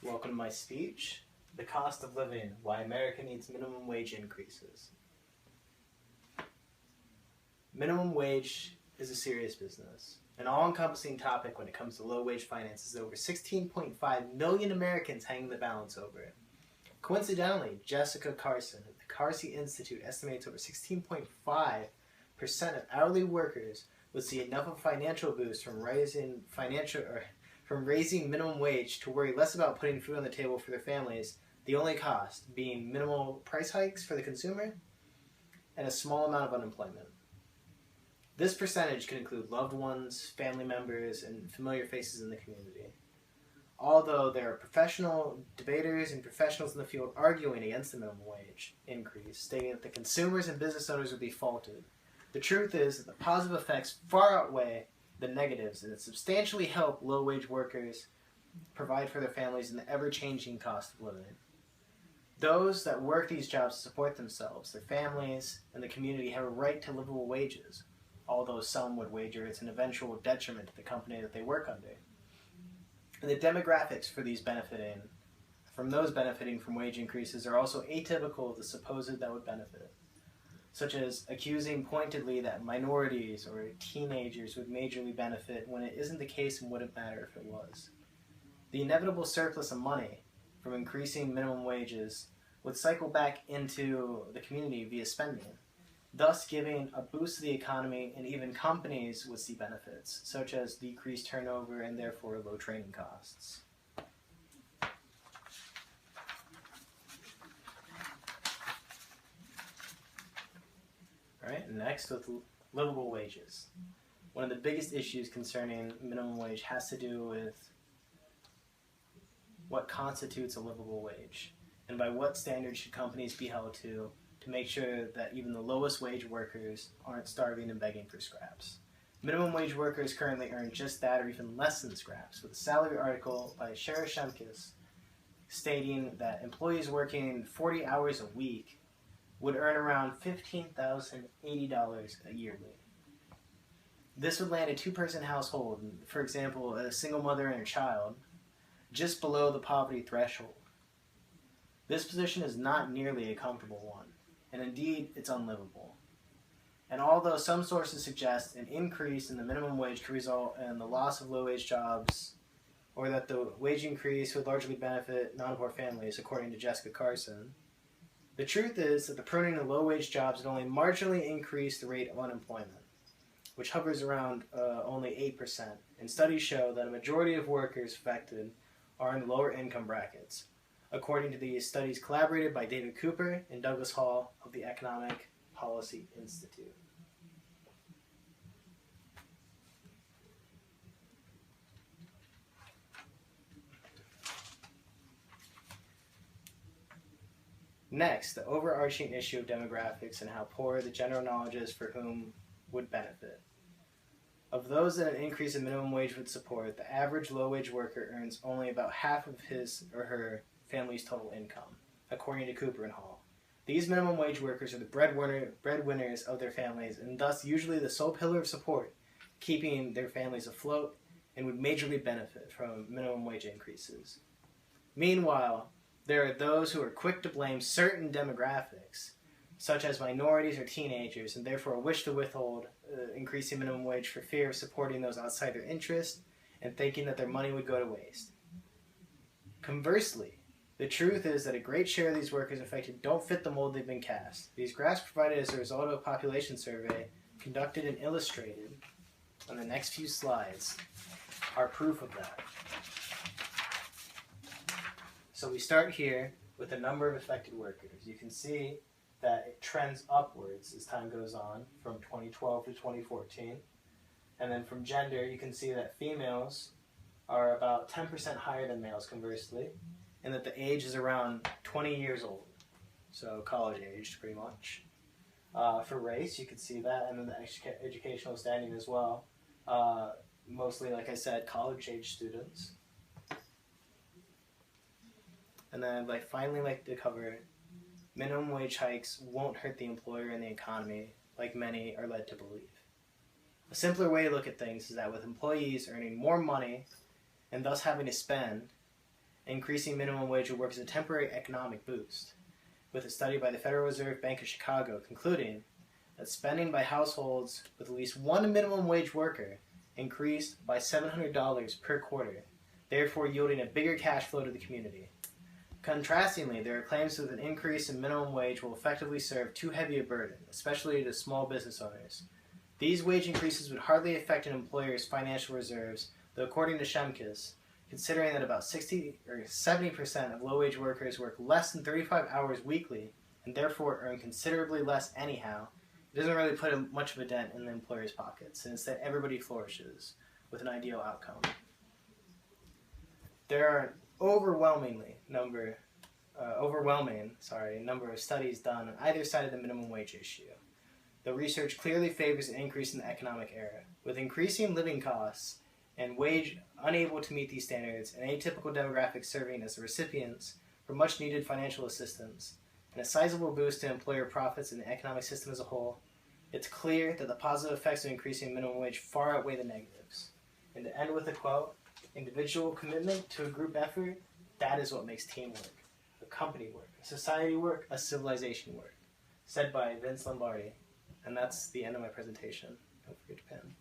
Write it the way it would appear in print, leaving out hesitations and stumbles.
Welcome to my speech, The Cost of Living, Why America Needs Minimum Wage Increases. Minimum wage is a serious business, an all-encompassing topic when it comes to low-wage finances that over 16.5 million Americans hang the balance over it. Coincidentally, Jessica Carson at the Carsey Institute estimates over 16.5% of hourly workers would see enough of a financial boost from raising minimum wage to worry less about putting food on the table for their families, the only cost being minimal price hikes for the consumer and a small amount of unemployment. This percentage can include loved ones, family members, and familiar faces in the community. Although there are professional debaters and professionals in the field arguing against the minimum wage increase, stating that the consumers and business owners would be faulted, the truth is that the positive effects far outweigh the negatives, and it substantially help low-wage workers provide for their families in the ever-changing cost of living. Those that work these jobs to support themselves, their families, and the community have a right to livable wages, although some would wager it's an eventual detriment to the company that they work under. And the demographics for those benefiting from wage increases are also atypical of the supposed that would benefit, such as accusing pointedly that minorities or teenagers would majorly benefit when it isn't the case and wouldn't matter if it was. The inevitable surplus of money from increasing minimum wages would cycle back into the community via spending, thus giving a boost to the economy, and even companies would see benefits, such as decreased turnover and therefore low training costs. Alright, next with livable wages. One of the biggest issues concerning minimum wage has to do with what constitutes a livable wage, and by what standards should companies be held to make sure that even the lowest wage workers aren't starving and begging for scraps. Minimum wage workers currently earn just that or even less than scraps, with a salary article by Shara Shemkis stating that employees working 40 hours a week would earn around $15,080 a yearly. This would land a two-person household, for example, a single mother and a child, just below the poverty threshold. This position is not nearly a comfortable one, and indeed, it's unlivable. And although some sources suggest an increase in the minimum wage could result in the loss of low-wage jobs, or that the wage increase would largely benefit non-poor families, according to Jessica Carson, the truth is that the pruning of low-wage jobs would only marginally increase the rate of unemployment, which hovers around only 8%, and studies show that a majority of workers affected are in the lower income brackets, according to these studies collaborated by David Cooper and Douglas Hall of the Economic Policy Institute. Next, the overarching issue of demographics and how poor the general knowledge is for whom would benefit. Of those that an increase in minimum wage would support, the average low-wage worker earns only about half of his or her family's total income, according to Cooper and Hall. These minimum wage workers are the breadwinners of their families, and thus usually the sole pillar of support, keeping their families afloat, and would majorly benefit from minimum wage increases. Meanwhile, there are those who are quick to blame certain demographics, such as minorities or teenagers, and therefore wish to withhold increasing minimum wage for fear of supporting those outside their interest and thinking that their money would go to waste. Conversely, the truth is that a great share of these workers affected don't fit the mold they've been cast. These graphs provided as a result of a population survey conducted and illustrated on the next few slides are proof of that. So we start here with the number of affected workers. You can see that it trends upwards as time goes on from 2012 to 2014. And then from gender, you can see that females are about 10% higher than males conversely, and that the age is around 20 years old, so college aged pretty much. For race, you can see that, and then the educational standing as well. Mostly, like I said, college age students. And then I'd finally like to cover minimum wage hikes won't hurt the employer and the economy like many are led to believe. A simpler way to look at things is that with employees earning more money and thus having to spend, increasing minimum wage will work as a temporary economic boost, with a study by the Federal Reserve Bank of Chicago concluding that spending by households with at least one minimum wage worker increased by $700 per quarter, therefore yielding a bigger cash flow to the community. Contrastingly, there are claims that an increase in minimum wage will effectively serve too heavy a burden, especially to small business owners. These wage increases would hardly affect an employer's financial reserves, though according to Shemkes, considering that about 60 or 70% of low-wage workers work less than 35 hours weekly and therefore earn considerably less anyhow, it doesn't really put much of a dent in the employer's pockets, and instead everybody flourishes with an ideal outcome. There are an overwhelming number of studies done on either side of the minimum wage issue. The research clearly favors an increase in the economic era, with increasing living costs and wage unable to meet these standards, and atypical demographics serving as the recipients for much needed financial assistance, and a sizable boost to employer profits in the economic system as a whole. It's clear that the positive effects of increasing minimum wage far outweigh the negatives. And to end with a quote, individual commitment to a group effort, that is what makes teamwork, a company work, a society work, a civilization work. Said by Vince Lombardi. And that's the end of my presentation. Don't forget to pen.